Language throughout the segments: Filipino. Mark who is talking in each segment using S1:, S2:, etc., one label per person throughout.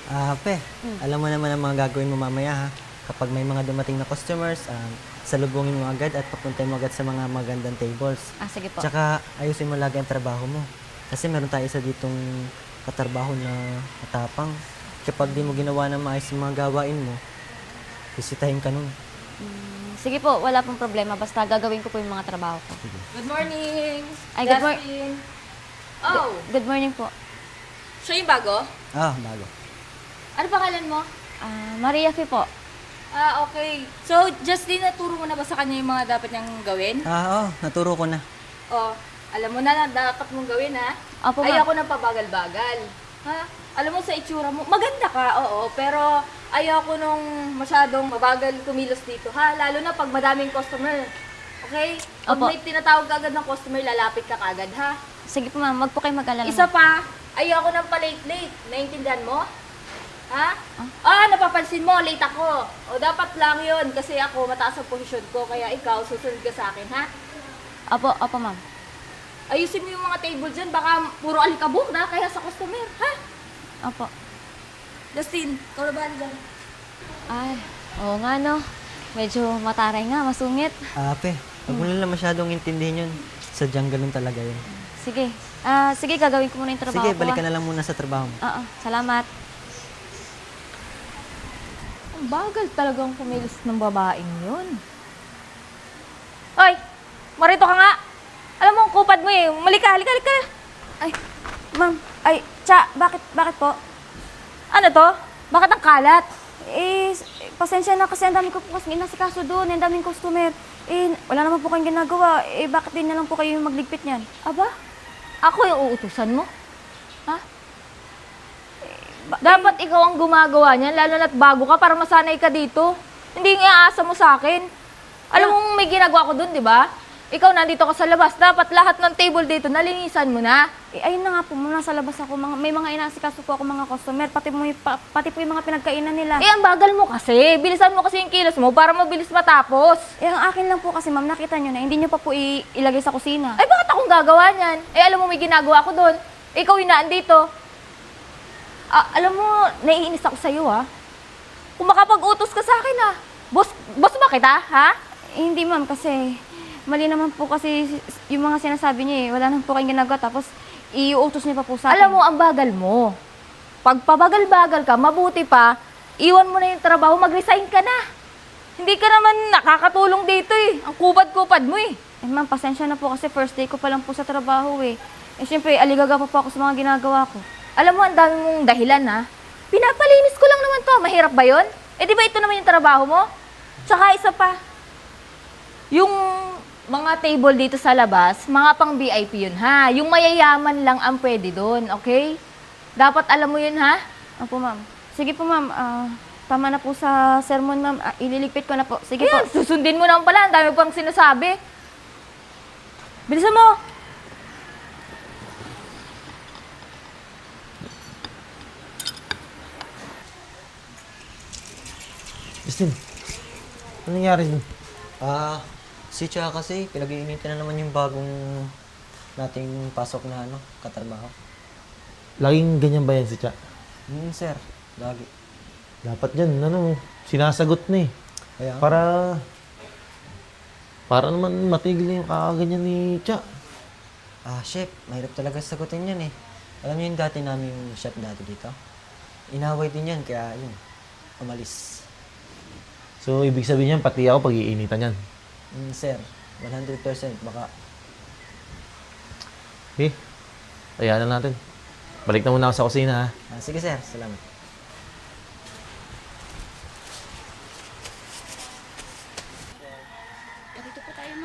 S1: Pe, alam mo naman ang mga gagawin mo mamaya ha. Kapag may mga dumating na customers, salubungin mo agad at papuntahin mo agad sa mga magandang tables.
S2: Sige po.
S1: Tsaka ayusin mo lagi ang trabaho mo. Kasi meron tayo isa ditong katrabaho na matapang. Kapag di mo ginawa ng maayos yung mga gawain mo, bisitahin ka nun.
S2: Sige po, wala pong problema. Basta gagawin ko po yung mga trabaho ko.
S3: Good morning!
S2: Ay, good morning.
S3: Justin. Oh,
S2: Good morning po.
S3: siya yung bago?
S1: Bago.
S3: Ano pangalan mo?
S2: Maria Fee po.
S3: Okay. So, Justin, naturo mo na ba sa kanya yung mga dapat niyang gawin?
S1: Naturo ko na.
S3: Oh, alam mo na dapat mong gawin, ha?
S2: Opo,
S3: Ay,
S2: ma'am.
S3: ako nang pabagal-bagal. Ha? Alam mo, sa itsura mo, maganda ka, oo, pero ayoko nung masyadong mabagal kumilos dito, ha? Lalo na pag madaming customer. Okay? Pag
S2: Opo.
S3: may tinatawag ka agad ng customer, lalapit ka kagad, ha?
S2: Sige po, ma'am. Wag po kayo mag-alala.
S3: Isa pa, ayoko nang palate-late. Naintindihan mo? Ha? Napapansin mo, late ako. O, dapat lang yon kasi ako, mataas ang posisyon ko, kaya ikaw, susunod ka sa akin, ha?
S2: Opo, ma'am.
S3: Ayusin mo yung mga table dyan, baka puro alikabok na, kaya sa customer, ha?
S2: Opo.
S3: Justin, ikaw na ba dyan?
S2: Ay, oo nga no. Medyo mataray nga, masungit.
S1: Pe, wag mo lang masyadong intindihin yun. Sadyang ganun talaga yun.
S2: Sige. Sige, gagawin ko muna yung trabaho
S1: Sige,
S2: ko.
S1: balik ka na lang muna sa trabaho mo.
S2: Oo, salamat.
S3: Ang bagal talagang kumilos ng babaeng yun. Hoy! Marito ka nga! Alam mo, ang kupad mo eh. Malika, halika.
S2: Ay, ma'am. Ay, bakit po?
S3: Ano to? Bakit ang kalat?
S2: Pasensya na kasi ang dami ko po kasi inasikaso doon, ang daming customer. Wala naman po kayong ginagawa. Bakit din na lang po kayo yung magligpit niyan?
S3: Aba? Ako yung uutusan mo? Ha? Dapat ikaw ang gumagawa niyan, lalo na't bago ka para masanay ka dito. Hindi nga aasa mo sa akin. Alam mo may ginagawa ko dun, di ba? Ikaw nandito ka sa labas, dapat lahat ng table dito nalinisan mo na.
S2: Ayun na nga po, muna sa labas ako. May mga inasikaso po ako mga customer, pati po yung mga pinagkainan nila.
S3: Ang bagal mo kasi. Bilisan mo kasi yung kilos mo para mabilis matapos.
S2: Ang akin lang po kasi, ma'am, nakita nyo na, hindi nyo pa po ilagay sa kusina.
S3: Ay, bakit akong gagawa niyan? Alam mo may ginagawa ko doon. Ikaw yung naandito. Alam mo, naiinis ako sa'yo, ha? Kung makapag-utos ka sa akin, ha? Boss ba kita, ha?
S2: Hindi, ma'am, kasi mali naman po kasi yung mga sinasabi niyo eh. Wala naman po kayong ginagawa, tapos iuutos niyo pa po sa akin.
S3: Alam mo, ang bagal mo. Pag pabagal-bagal ka, mabuti pa, iwan mo na yung trabaho, mag-resign ka na. Hindi ka naman nakakatulong dito eh. Ang kupad-kupad mo eh.
S2: Ma'am, pasensya na po kasi first day ko pa lang po sa trabaho eh. Siyempre, aligaga pa po ako sa mga ginagawa ko.
S3: Alam mo, ang dami mong dahilan ha. Pinapalinis ko lang naman to. Mahirap ba yon? Di ba ito naman yung trabaho mo? Tsaka isa pa. Yung mga table dito sa labas, mga pang VIP yun ha. Yung mayayaman lang ang pwede doon, okay? Dapat alam mo yun ha.
S2: Opo, ma'am. Sige po, ma'am. Tama na po sa sermon, ma'am. Ililigpit ko na po. Sige po.
S3: Susundin mo naman pala. Ang dami pang sinasabi. Bilisan mo.
S4: Justin, ano nangyari dun?
S1: Si Cha kasi, pinag-iinitan na naman yung bagong nating pasok na katrabaho.
S4: Laging ganyan ba yan si Cha?
S1: Sir, lagi.
S4: Dapat yan, sinasagot na eh.
S1: Kaya,
S4: Para naman matigil na yung kakaganyan ni Cha.
S1: chef, mahirap talaga sagutin yan eh. Alam niyo yung dati namin chef dati dito? Inaway din yan, kaya yun, umalis.
S4: So, ibig sabihin yan, pati ako pag-iinitan yan.
S1: Sir, 100% baka.
S4: Okay, ayan na natin. Balik na muna ako sa kusina ha.
S1: Sige sir, salamat.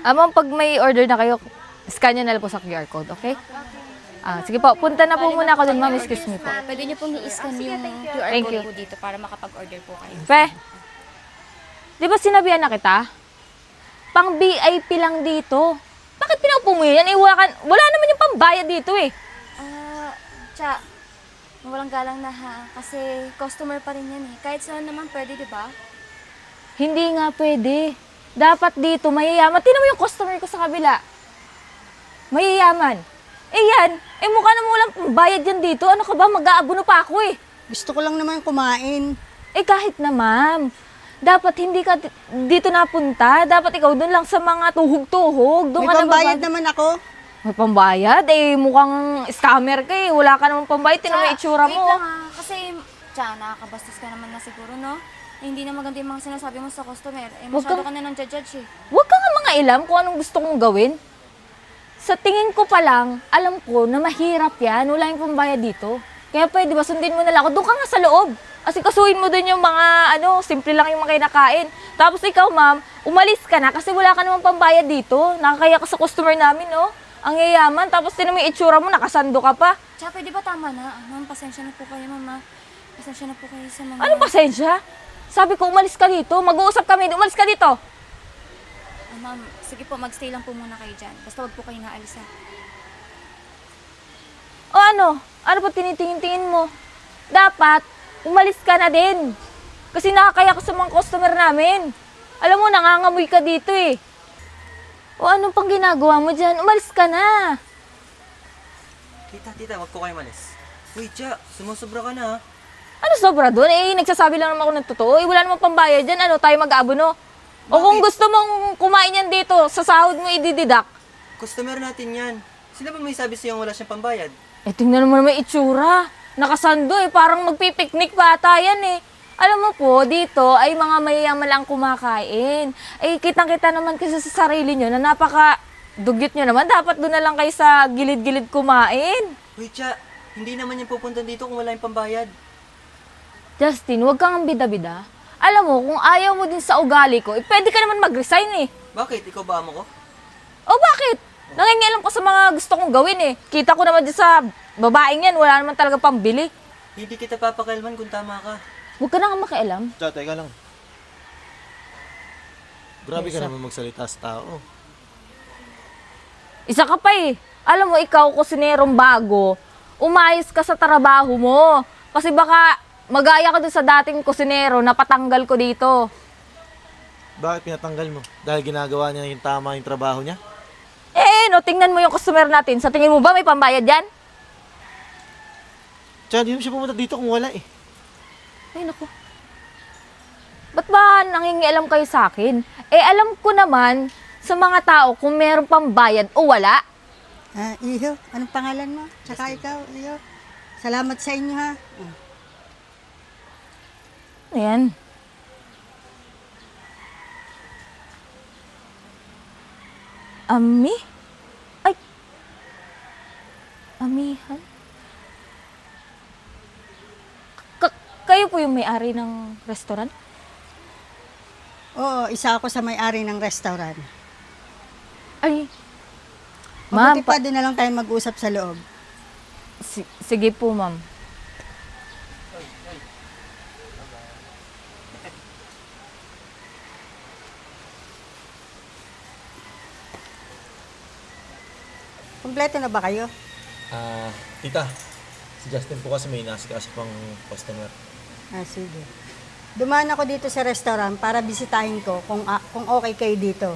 S3: Ma'am, pag may order na kayo, scan nyo na lang po sa QR code, okay? Sige po, punta na po muna ako dun, ma'am. Excuse me po.
S5: Pwede niyo pong i-scan yung QR
S3: Thank
S5: code
S3: you.
S5: po dito para makapag-order po kayo.
S3: Pe, di ba sinabihan na kita? Pang VIP lang dito. Bakit pinaupo mo yan? Wala naman yung pambayad dito eh.
S5: Tsa, walang galang na ha. Kasi customer pa rin yan eh. Kahit saan naman pwede, di ba?
S3: Hindi nga pwede. Dapat dito, mayayaman. Tingnan mo yung customer ko sa kabila. Mayayaman. Yan. Mukha naman walang bayad yan dito. Ano ka ba? Mag-aabono pa ako eh.
S6: Gusto ko lang naman kumain.
S3: Eh kahit na ma'am, dapat hindi ka dito napunta. Dapat ikaw doon lang sa mga tuhog-tuhog. Doon
S6: May
S3: ka na
S6: pambayad naman ako.
S3: May pambayad? Eh mukhang scammer ka eh. Wala ka naman pambayad. Tinan mo yung itsura
S5: wait
S3: mo.
S5: lang kasi, Cha, nakakabastos ka naman na siguro, no? Eh, hindi na maganda yung mga sinasabi mo sa customer. Eh,
S3: Huwag
S5: masyado
S3: kang-
S5: ka na nang judge eh.
S3: Huwag ka nga mga ilam kung anong gusto kong gawin. Sa tingin ko pa lang, alam ko na mahirap yan. Wala yung pambayad dito. Kaya pwede ba sundin mo na lang ako? Doon ka nga sa loob. Kasi kasuhin mo doon yung mga, simple lang yung mga kinakain. Tapos ikaw, ma'am, umalis ka na kasi wala ka namang pambayad dito. Nakakaya ka sa customer namin, no? Ang yayaman. Tapos tinan mo yung itsura mo, nakasando ka pa.
S5: Cha, pwede ba tama na? Ma'am, pasensya na po kayo, mama. Pasensya na po kayo sa mga...
S3: Ano pasensya? Sabi ko, umalis ka dito. Mag-uusap kami. Umalis ka dito.
S5: Ma'am, sige po, magstay lang po muna kayo dyan. Basta wag po kayo naalis ha.
S3: O ano? Ano ba tinitingin-tingin mo? Dapat, umalis ka na din. Kasi nakakaya ka sa mga customer namin. Alam mo, nangangamoy ka dito eh. O ano pang ginagawa mo dyan? Umalis ka na.
S1: Tita, wag po kayo malis. Uy, Cha, sumusobra ka na ha.
S3: Ano sobra doon? Eh, nagsasabi lang naman ako ng totoo. Eh, wala namang pambayad dyan. Ano, tayo mag-aabono? O kung gusto mong kumain yan dito, sa sahod mo idididak.
S1: Customer natin yan. Sino ba may sabi sa'yo wala siyang pambayad?
S3: Eh, tingnan mo naman yung itsura. Nakasando eh, parang magpipiknik pa ata yan eh. Alam mo po, dito ay mga mayayaman lang kumakain. Eh, kitang-kita naman kasi sa sarili nyo na napaka dugyot nyo naman. Dapat doon na lang kayo sa gilid-gilid kumain.
S1: Uy, Cha, hindi naman yan pupunta dito kung wala yung pambayad.
S3: Justin, huwag kang bida-bida. Alam mo, kung ayaw mo din sa ugali ko, eh, pwede ka naman mag-resign eh.
S1: Bakit? Ikaw ba amo ko?
S3: O bakit? Nangingialam ko sa mga gusto kong gawin eh. Kita ko naman dyan sa babaeng yan, wala naman talaga pambili.
S1: Hindi kita papakalman kung tama ka.
S3: Huwag ka na nga makialam.
S4: Cha, teka lang. Grabe ka naman magsalita sa tao.
S3: Isa ka pa eh. Alam mo, ikaw, kusinerong bago, umayos ka sa trabaho mo. Kasi baka magaya ka dun sa dating kusinero na patanggal ko dito.
S4: Bakit pinatanggal mo? Dahil ginagawa niya yung tama yung trabaho niya?
S3: Eh, no, tingnan mo yung customer natin. Sa tingin mo ba may pambayad yan?
S4: Cha, di naman siya pumunta dito kung wala eh.
S3: Ay, naku. Ba't ba nangingialam kayo sa akin? Eh, alam ko naman sa mga tao kung meron pambayad o wala.
S6: Iho, anong pangalan mo? Tsaka ikaw, Iho. Salamat sa inyo ha.
S3: Ayan. Ami? Ay. Amihan? Kayo po yung may-ari ng restaurant?
S6: Oo, isa ako sa may-ari ng restaurant.
S3: Ay. Ma'am,
S6: Mabuti pa doon na lang tayo mag-usap sa loob.
S3: sige po, ma'am.
S6: Kompleto na ba kayo?
S4: Tita, si Justin po kasi may nasikaso pang customer.
S6: Sige. Dumaan ako dito sa restaurant para bisitahin ko kung okay kayo dito.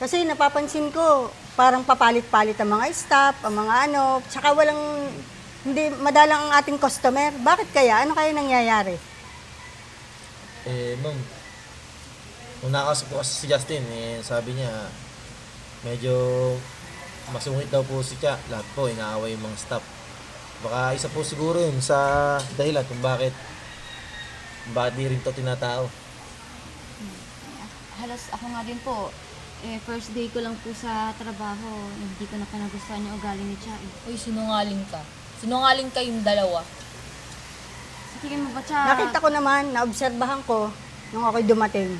S6: Kasi napapansin ko, parang papalit-palit ang mga staff, ang mga tsaka hindi madalang ang ating customer. Bakit kaya? Ano kaya nangyayari?
S4: Ma'am, nung nakasok po kasi si Justin, sabi niya, medyo masungit daw po si Cha. Lahat po, inaaway yung mga staff. Baka isa po siguro yun sa dahilan kung bakit di rin to tinatao.
S2: Halos ako nga din po. First day ko lang po sa trabaho. Hindi ko na pa nagustuhan yung ugali ni Cha.
S3: Uy, sinungaling ka. Sinungaling kayong dalawa.
S2: Sa tingin mo ba, Cha?
S6: Nakita ko naman, naobserbahan ko nung ako'y dumating.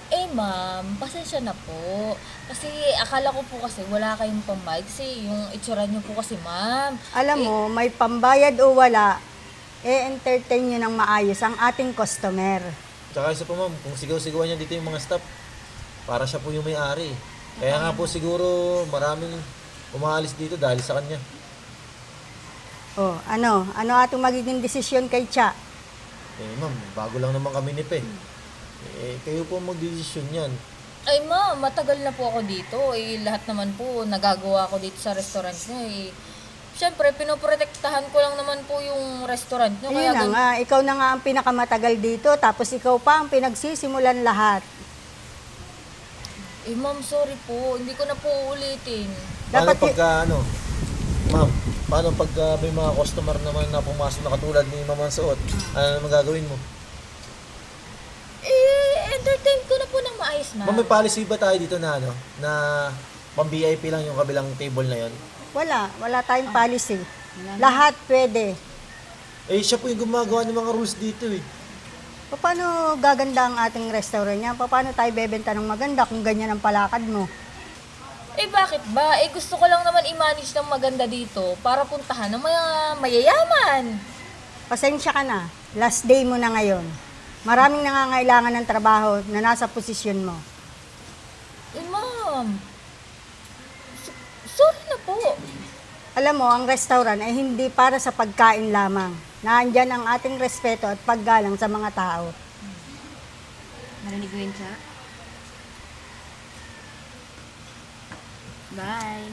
S3: Eh ma'am, pasensya na po. Kasi akala ko po kasi wala kayong pambayad. Kasi yung itsura niyo po kasi ma'am.
S6: Alam mo, may pambayad o wala, entertain nyo ng maayos ang ating customer.
S4: Tsaka isa po ma'am, kung sigaw-sigawan niya dito yung mga staff, para siya po yung may-ari. Kaya nga po siguro maraming umaalis dito dahil sa kanya.
S6: Ano ating magiging desisyon kay Cha?
S4: Ma'am, bago lang naman kami ni Pe. Kayo po mag-desisyon yan.
S3: Ay ma'am, matagal na po ako dito. Lahat naman po nagagawa ko dito sa restaurant niya. Siyempre, pinoprotektahan ko lang naman po yung restaurant nyo.
S6: Ayun na nga, ikaw na nga ang pinakamatagal dito, tapos ikaw pa ang pinagsisimulan lahat.
S3: Eh, ma'am, sorry po. Hindi ko na po uulitin.
S4: Paano
S6: Dapat
S4: pagka ma'am, paano pagka may mga customer naman na pumasok na katulad ni Ma'am Suot? Ano naman gagawin mo?
S3: Entertain ko na po ng maayos, ma'am.
S4: Ma'am, may policy ba tayo dito na na pang VIP lang yung kabilang table na yon?
S6: wala tayong policy. Lahat pwede.
S4: Eh, siya po yung gumagawa ng mga rules dito eh.
S6: Paano gaganda ang ating restaurant niya? Paano tayo bebenta ng maganda kung ganyan ang palakad mo?
S3: Eh, bakit ba? Eh, gusto ko lang naman i-manage ng maganda dito para puntahan ng mga mayayaman.
S6: Pasensya ka na. Last day mo na ngayon. Maraming nangangailangan ng trabaho na nasa posisyon mo.
S3: Eh, ma'am. Sorry na po.
S6: Alam mo, ang restaurant ay hindi para sa pagkain lamang. Naandyan ang ating respeto at paggalang sa mga tao.
S2: Narinig ko yun, Cha. Bye.